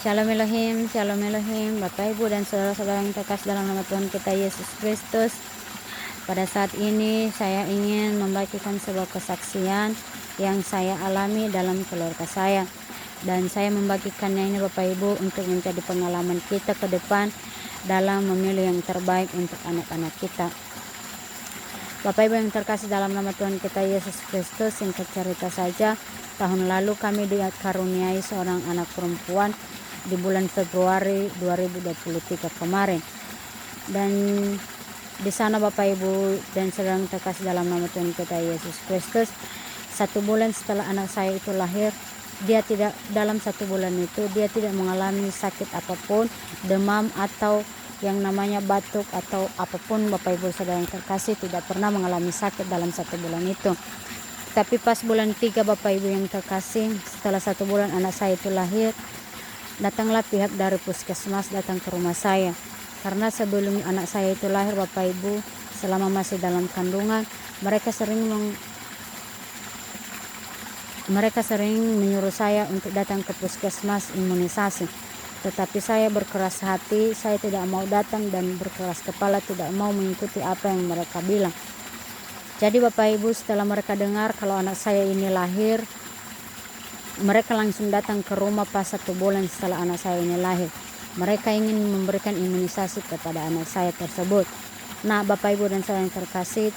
Shalom Elohim, Shalom Elohim, Bapak Ibu dan saudara-saudara yang terkasih dalam nama Tuhan kita Yesus Kristus. Pada saat ini saya ingin membagikan sebuah kesaksian yang saya alami dalam keluarga saya. Dan saya membagikannya ini Bapak Ibu untuk menjadi pengalaman kita ke depan dalam memilih yang terbaik untuk anak-anak kita. Bapak Ibu yang terkasih dalam nama Tuhan kita Yesus Kristus, singkat cerita saja, tahun lalu kami dikaruniai seorang anak perempuan di bulan Februari 2023 kemarin. Dan di sana Bapak Ibu dan saudara yang terkasih dalam nama Tuhan kita Yesus Kristus, 1 bulan setelah anak saya itu lahir, dia tidak, dalam 1 bulan itu dia tidak mengalami sakit apapun, demam atau yang namanya batuk atau apapun. Bapak Ibu saudara yang terkasih, tidak pernah mengalami sakit dalam 1 bulan itu. Tapi pas bulan 3 Bapak Ibu yang terkasih, setelah 1 bulan anak saya itu lahir, datanglah pihak dari puskesmas datang ke rumah saya. Karena sebelum anak saya itu lahir Bapak Ibu, selama masih dalam kandungan, mereka sering menyuruh saya untuk datang ke puskesmas imunisasi. Tetapi saya berkeras hati, saya tidak mau datang dan berkeras kepala tidak mau mengikuti apa yang mereka bilang. Jadi Bapak Ibu, setelah mereka dengar kalau anak saya ini lahir, mereka langsung datang ke rumah pas 1 bulan setelah anak saya ini lahir. Mereka ingin memberikan imunisasi kepada anak saya tersebut. Nah Bapak Ibu dan saudara yang terkasih,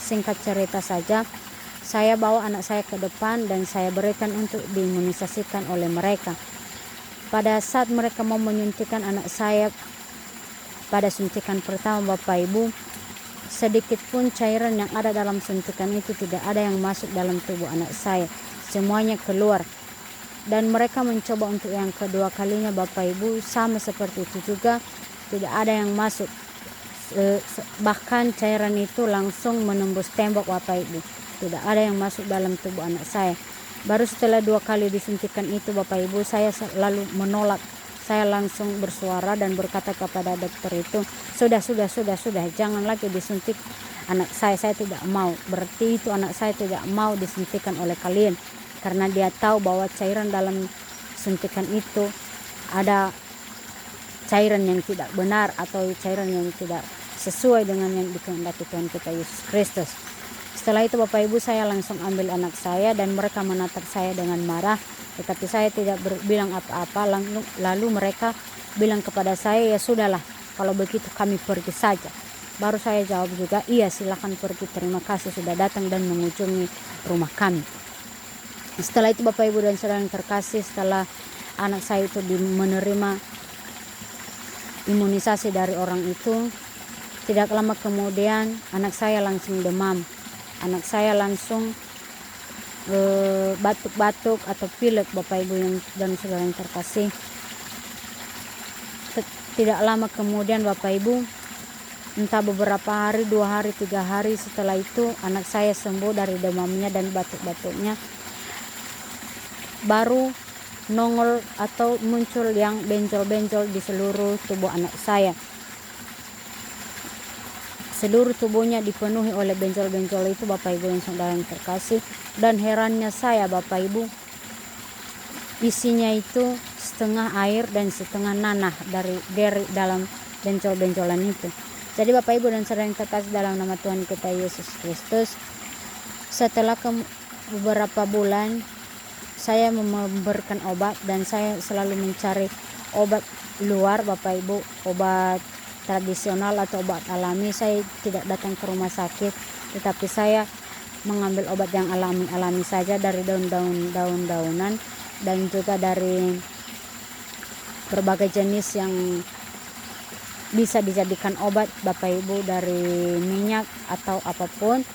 singkat cerita saja, saya bawa anak saya ke depan dan saya berikan untuk diimunisasikan oleh mereka. Pada saat mereka mau menyuntikkan anak saya pada suntikan pertama Bapak Ibu, sedikit pun cairan yang ada dalam suntikan itu tidak ada yang masuk dalam tubuh anak saya. Semuanya keluar. Dan mereka mencoba untuk yang kedua kalinya Bapak Ibu, sama seperti itu juga, tidak ada yang masuk. Bahkan cairan itu langsung menembus tembok Bapak Ibu, tidak ada yang masuk dalam tubuh anak saya. Baru setelah 2 kali disuntikan itu Bapak Ibu, saya lalu menolak. Saya langsung bersuara dan berkata kepada dokter itu, sudah, jangan lagi disuntik anak saya tidak mau. Berarti itu anak saya tidak mau disuntikan oleh kalian, karena dia tahu bahwa cairan dalam suntikan itu ada cairan yang tidak benar atau cairan yang tidak sesuai dengan yang dikehendaki Tuhan kita Yesus Kristus. Setelah itu Bapak Ibu, saya langsung ambil anak saya dan mereka menatap saya dengan marah, tetapi saya tidak bilang apa-apa. Lalu mereka bilang kepada saya, ya sudahlah, kalau begitu kami pergi saja. Baru saya jawab juga, iya silakan pergi, terima kasih sudah datang dan mengunjungi rumah kami. Setelah itu Bapak Ibu dan saudara yang terkasih, setelah anak saya itu menerima imunisasi dari orang itu, tidak lama kemudian anak saya langsung demam. Anak saya langsung batuk-batuk atau pilek Bapak Ibu dan saudara yang terkasih. Tidak lama kemudian Bapak Ibu, entah beberapa hari, 2 hari, 3 hari setelah itu, anak saya sembuh dari demamnya dan batuk-batuknya. Baru nongol atau muncul yang benjol-benjol di seluruh tubuh anak saya. Seluruh tubuhnya dipenuhi oleh benjol-benjol itu Bapak Ibu dan saudara yang terkasih. Dan herannya saya Bapak Ibu, isinya itu setengah air dan setengah nanah dari dalam benjol-benjolan itu. Jadi Bapak Ibu dan saudara yang terkasih dalam nama Tuhan kita Yesus Kristus, setelah beberapa bulan saya memberikan obat dan saya selalu mencari obat luar Bapak Ibu, obat tradisional atau obat alami. Saya tidak datang ke rumah sakit, tetapi saya mengambil obat yang alami saja dari daun-daunan dan juga dari berbagai jenis yang bisa dijadikan obat Bapak Ibu, dari minyak atau apapun.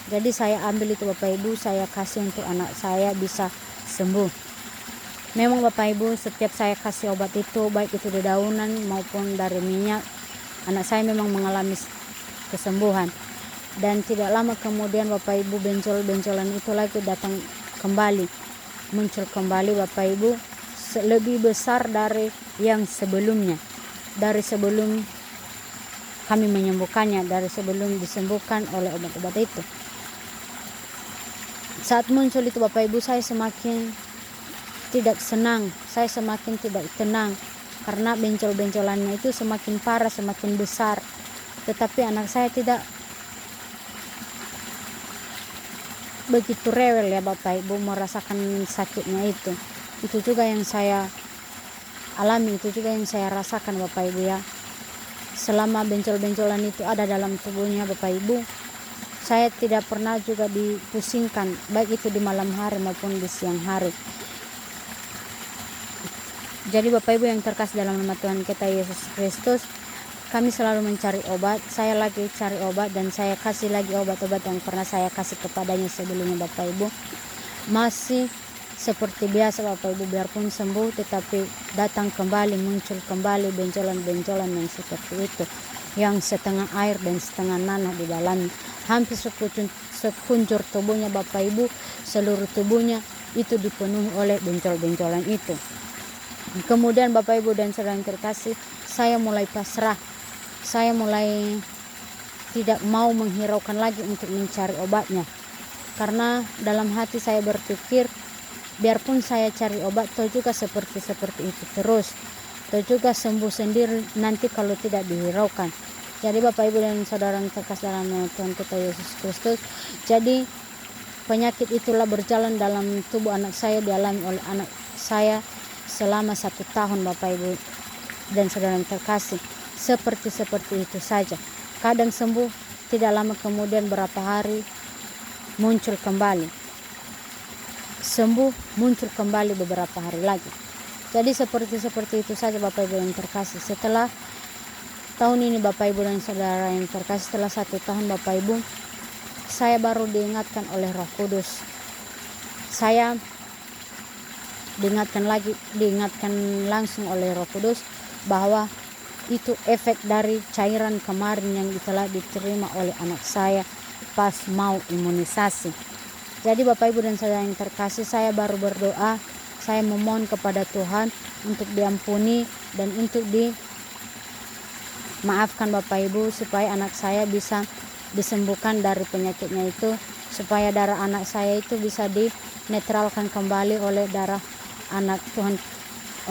Jadi saya ambil itu Bapak Ibu, saya kasih untuk anak saya bisa sembuh. Memang Bapak Ibu, setiap saya kasih obat itu, baik itu di daunan maupun dari minyak, anak saya memang mengalami kesembuhan. Dan tidak lama kemudian Bapak Ibu, benjol-benjolan itu lagi datang kembali, muncul kembali Bapak Ibu, lebih besar dari yang sebelumnya, dari sebelum kami menyembuhkannya, dari sebelum disembuhkan oleh obat-obat itu. Saat muncul itu Bapak Ibu, saya semakin tidak senang, saya semakin tidak tenang karena bencol-bencolannya itu semakin parah, semakin besar. Tetapi anak saya tidak begitu rewel ya Bapak Ibu merasakan sakitnya itu. Itu juga yang saya alami, itu juga yang saya rasakan Bapak Ibu ya. Selama bencol-bencolan itu ada dalam tubuhnya Bapak Ibu, saya tidak pernah juga dipusingkan, baik itu di malam hari maupun di siang hari. Jadi Bapak Ibu yang terkasih dalam nama Tuhan kita Yesus Kristus, kami selalu mencari obat. Saya lagi cari obat dan saya kasih lagi obat-obat yang pernah saya kasih kepadanya sebelumnya Bapak Ibu. Masih seperti biasa Bapak Ibu, biarpun sembuh tetapi datang kembali, muncul kembali bencolan-bencolan yang seperti itu, yang setengah air dan setengah nanah di dalamnya. Hampir sekunjur tubuhnya Bapak Ibu, seluruh tubuhnya itu dipenuhi oleh bencol-bencolan itu. Kemudian Bapak Ibu dan saudara yang terkasih, saya mulai pasrah. Saya mulai tidak mau menghiraukan lagi untuk mencari obatnya. Karena dalam hati saya berpikir, biarpun saya cari obat, toh juga seperti itu terus. Toh juga sembuh sendiri nanti kalau tidak dihiraukan. Jadi Bapak Ibu dan saudara yang terkasih dalam nama Tuhan kita Yesus Kristus, jadi penyakit itulah berjalan dalam tubuh anak saya, dialami oleh anak saya selama 1 tahun Bapak Ibu dan saudara yang terkasih. Seperti itu saja. Kadang sembuh, tidak lama kemudian berapa hari muncul kembali. Sembuh, muncul kembali beberapa hari lagi. Jadi seperti itu saja Bapak Ibu yang terkasih. Setelah tahun ini Bapak Ibu dan saudara yang terkasih, setelah 1 tahun Bapak Ibu, saya baru diingatkan oleh Roh Kudus. Saya diingatkan langsung oleh Roh Kudus bahwa itu efek dari cairan kemarin yang telah diterima oleh anak saya pas mau imunisasi. Jadi Bapak Ibu dan saudara yang terkasih, saya baru berdoa, saya memohon kepada Tuhan untuk diampuni dan untuk dimaafkan Bapak Ibu, supaya anak saya bisa disembuhkan dari penyakitnya itu, supaya darah anak saya itu bisa dinetralkan kembali oleh darah anak Tuhan,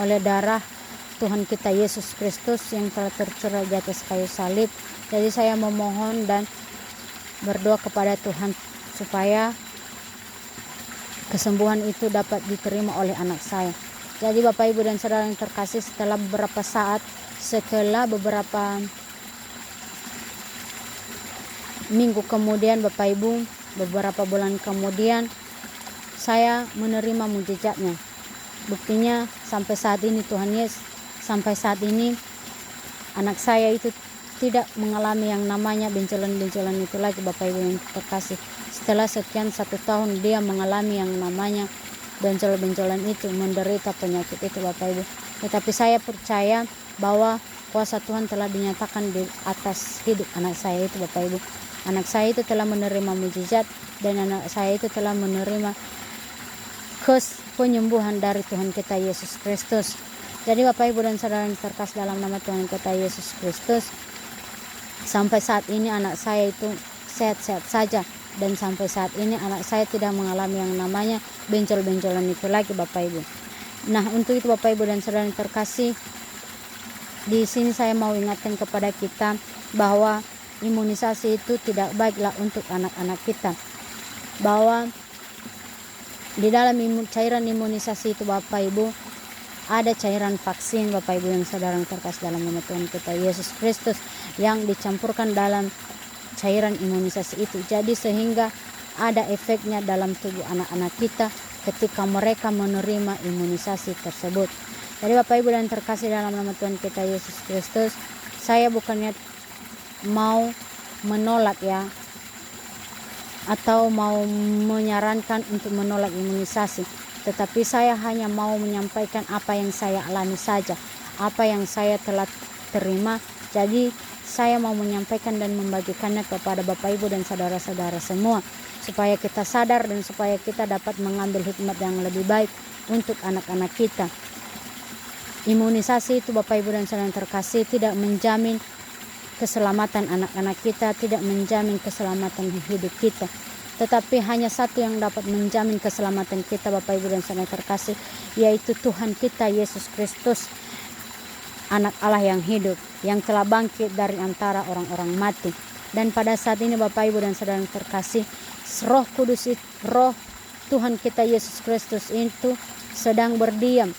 oleh darah Tuhan kita Yesus Kristus yang telah tercurah di atas kayu salib. Jadi saya memohon dan berdoa kepada Tuhan supaya kesembuhan itu dapat diterima oleh anak saya. Jadi Bapak Ibu dan saudara yang terkasih, setelah beberapa minggu kemudian Bapak Ibu, beberapa bulan kemudian, saya menerima mujizatnya. Buktinya sampai saat ini Tuhan Yesus, sampai saat ini anak saya itu tidak mengalami yang namanya bencolan-bencolan itu lagi Bapak Ibu yang terkasih. Setelah sekian 1 tahun dia mengalami yang namanya bencol-bencolan itu, menderita penyakit itu Bapak Ibu. Tetapi saya percaya bahwa kuasa Tuhan telah dinyatakan di atas hidup anak saya itu Bapak Ibu. Anak saya itu telah menerima mujizat dan anak saya itu telah menerima penyembuhan dari Tuhan kita Yesus Kristus. Jadi Bapak Ibu dan saudara yang terkasih dalam nama Tuhan kita Yesus Kristus, sampai saat ini anak saya itu sehat-sehat saja, dan sampai saat ini anak saya tidak mengalami yang namanya bencol-bencolan itu lagi Bapak Ibu. Nah, untuk itu Bapak Ibu dan saudara yang terkasih, di sini saya mau ingatkan kepada kita bahwa imunisasi itu tidak baiklah untuk anak-anak kita. Bahwa di dalam cairan imunisasi itu Bapak Ibu ada cairan vaksin Bapak Ibu yang saudara yang terkasih dalam nama Tuhan kita Yesus Kristus yang dicampurkan dalam cairan imunisasi itu. Jadi sehingga ada efeknya dalam tubuh anak-anak kita ketika mereka menerima imunisasi tersebut. Jadi Bapak Ibu dan terkasih dalam nama Tuhan kita Yesus Kristus, saya bukannya mau menolak ya, atau mau menyarankan untuk menolak imunisasi, tetapi saya hanya mau menyampaikan apa yang saya alami saja, apa yang saya telah terima. Jadi saya mau menyampaikan dan membagikannya kepada Bapak Ibu dan saudara-saudara semua, supaya kita sadar dan supaya kita dapat mengambil hikmat yang lebih baik untuk anak-anak kita. Imunisasi itu Bapak Ibu dan saudara yang terkasih tidak menjamin keselamatan anak-anak kita, tidak menjamin keselamatan hidup kita. tetapi hanya satu yang dapat menjamin keselamatan kita Bapak Ibu dan Saudara terkasih, yaitu Tuhan kita Yesus Kristus, Anak Allah yang hidup, yang telah bangkit dari antara orang-orang mati. Dan pada saat ini Bapak Ibu dan Saudara terkasih, Roh Kudus, Roh Tuhan kita Yesus Kristus itu sedang berdiam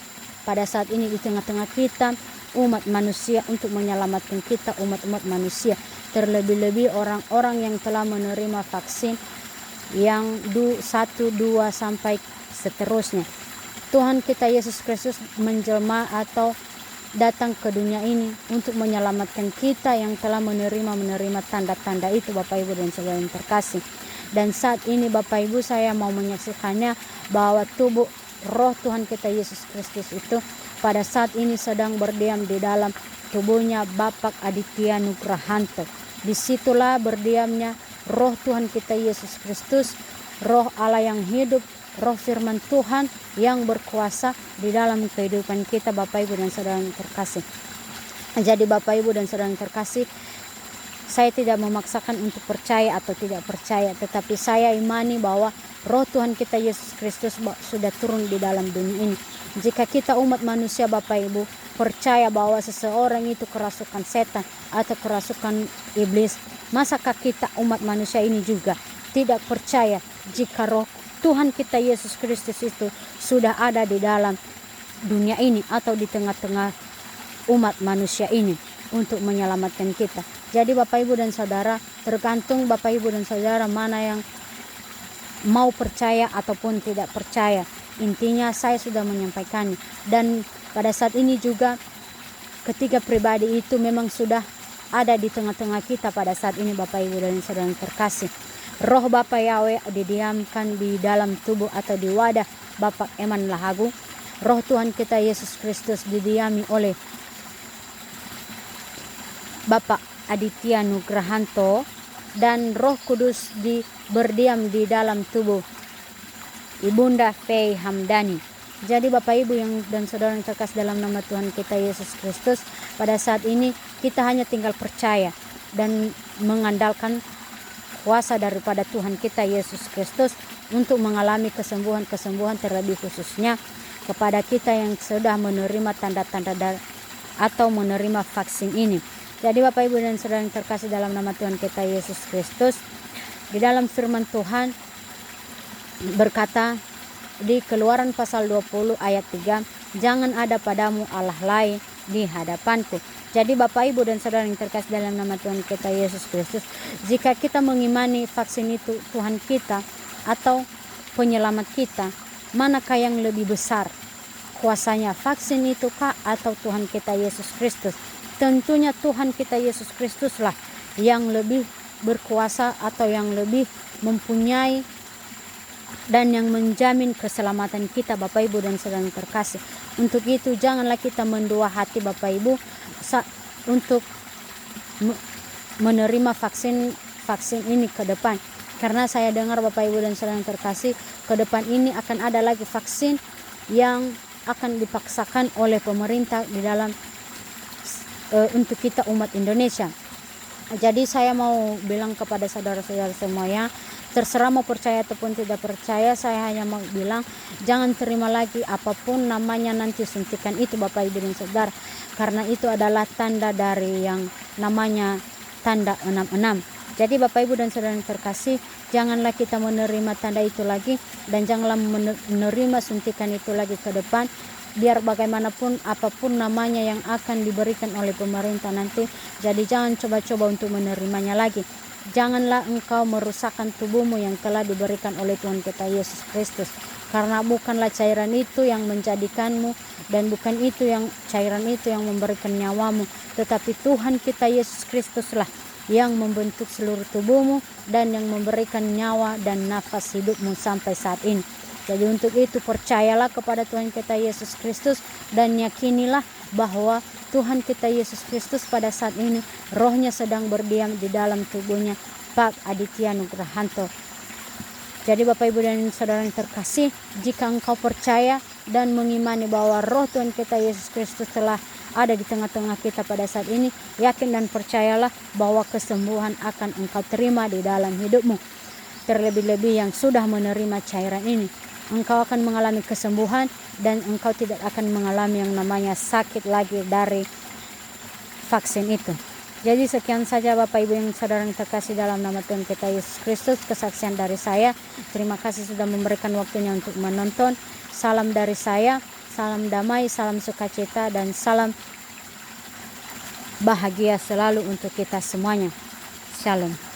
pada saat ini di tengah-tengah kita umat manusia untuk menyelamatkan kita umat-umat manusia, terlebih-lebih orang-orang yang telah menerima vaksin yang 1, 2 sampai seterusnya. Tuhan kita Yesus Kristus menjelma atau datang ke dunia ini untuk menyelamatkan kita yang telah menerima tanda-tanda itu Bapak Ibu dan Saudara yang terkasih. Dan saat ini Bapak Ibu saya mau menyaksikannya bahwa tubuh roh Tuhan kita Yesus Kristus itu pada saat ini sedang berdiam di dalam tubuhnya Bapak Aditya Nugrahanto. Disitulah berdiamnya roh Tuhan kita Yesus Kristus, roh Allah yang hidup, roh firman Tuhan yang berkuasa di dalam kehidupan kita Bapak Ibu dan Saudara yang terkasih. Jadi Bapak Ibu dan Saudara yang terkasih, saya tidak memaksakan untuk percaya atau tidak percaya, tetapi saya imani bahwa roh Tuhan kita Yesus Kristus sudah turun di dalam dunia ini. Jika kita umat manusia Bapak Ibu percaya bahwa seseorang itu kerasukan setan atau kerasukan iblis, masakah kita umat manusia ini juga tidak percaya jika roh Tuhan kita Yesus Kristus itu sudah ada di dalam dunia ini atau di tengah-tengah umat manusia ini untuk menyelamatkan kita. Jadi Bapak Ibu dan Saudara, tergantung Bapak Ibu dan Saudara mana yang mau percaya ataupun tidak percaya. Intinya saya sudah menyampaikan, dan pada saat ini juga ketiga pribadi itu memang sudah ada di tengah-tengah kita pada saat ini Bapak Ibu dan Saudara yang terkasih. Roh Bapa Yahweh didiamkan di dalam tubuh atau di wadah Bapak Eman Lahagu. Roh Tuhan kita Yesus Kristus didiami oleh Bapak Aditya Nugrahanto, dan Roh Kudus berdiam di dalam tubuh Ibunda Fei Hamdani. Jadi Bapak Ibu yang dan Saudara yang terkasih dalam nama Tuhan kita Yesus Kristus, pada saat ini kita hanya tinggal percaya dan mengandalkan kuasa daripada Tuhan kita Yesus Kristus untuk mengalami kesembuhan terlebih khususnya kepada kita yang sudah menerima tanda-tanda atau menerima vaksin ini. Jadi Bapak Ibu dan Saudara yang terkasih dalam nama Tuhan kita Yesus Kristus, di dalam firman Tuhan berkata di Keluaran pasal 20 ayat 3, jangan ada padamu Allah lain di hadapanku. Jadi Bapak Ibu dan Saudara yang terkasih dalam nama Tuhan kita Yesus Kristus, jika kita mengimani vaksin itu Tuhan kita atau penyelamat kita, manakah yang lebih besar kuasanya, vaksin itu kah atau Tuhan kita Yesus Kristus? Tentunya Tuhan kita Yesus Kristuslah yang lebih berkuasa atau yang lebih mempunyai dan yang menjamin keselamatan kita Bapak Ibu dan Saudara yang terkasih. Untuk itu janganlah kita mendua hati Bapak Ibu untuk menerima vaksin ini ke depan. Karena saya dengar Bapak Ibu dan Saudara yang terkasih, ke depan ini akan ada lagi vaksin yang akan dipaksakan oleh pemerintah di dalam untuk kita umat Indonesia. Jadi saya mau bilang kepada saudara-saudara semuanya, terserah mau percaya ataupun tidak percaya, saya hanya mau bilang jangan terima lagi apapun namanya nanti suntikan itu Bapak Ibu dan Saudara, karena itu adalah tanda dari yang namanya tanda 66. Jadi Bapak Ibu dan Saudara yang terkasih, janganlah kita menerima tanda itu lagi dan janganlah menerima suntikan itu lagi ke depan. Biar bagaimanapun apapun namanya yang akan diberikan oleh pemerintah nanti, jadi jangan coba-coba untuk menerimanya lagi. Janganlah engkau merusakkan tubuhmu yang telah diberikan oleh Tuhan kita Yesus Kristus, karena bukanlah cairan itu yang menjadikanmu dan bukan itu yang cairan itu yang memberikan nyawamu, tetapi Tuhan kita Yesus Kristuslah yang membentuk seluruh tubuhmu dan yang memberikan nyawa dan nafas hidupmu sampai saat ini. Jadi untuk itu percayalah kepada Tuhan kita Yesus Kristus dan yakinilah bahwa Tuhan kita Yesus Kristus pada saat ini rohnya sedang berdiam di dalam tubuhnya Pak Aditya Nugrahanto. Jadi Bapak Ibu dan Saudara yang terkasih, jika engkau percaya dan mengimani bahwa roh Tuhan kita Yesus Kristus telah ada di tengah-tengah kita pada saat ini, yakin dan percayalah bahwa kesembuhan akan engkau terima di dalam hidupmu. terlebih-lebih yang sudah menerima cairan ini. Engkau akan mengalami kesembuhan dan engkau tidak akan mengalami yang namanya sakit lagi dari vaksin itu. Jadi sekian saja Bapak Ibu yang saudara yang terkasih dalam nama Tuhan kita Yesus Kristus, kesaksian dari saya. Terima kasih sudah memberikan waktunya untuk menonton. Salam dari saya, salam damai, salam sukacita, dan salam bahagia selalu untuk kita semuanya. Shalom.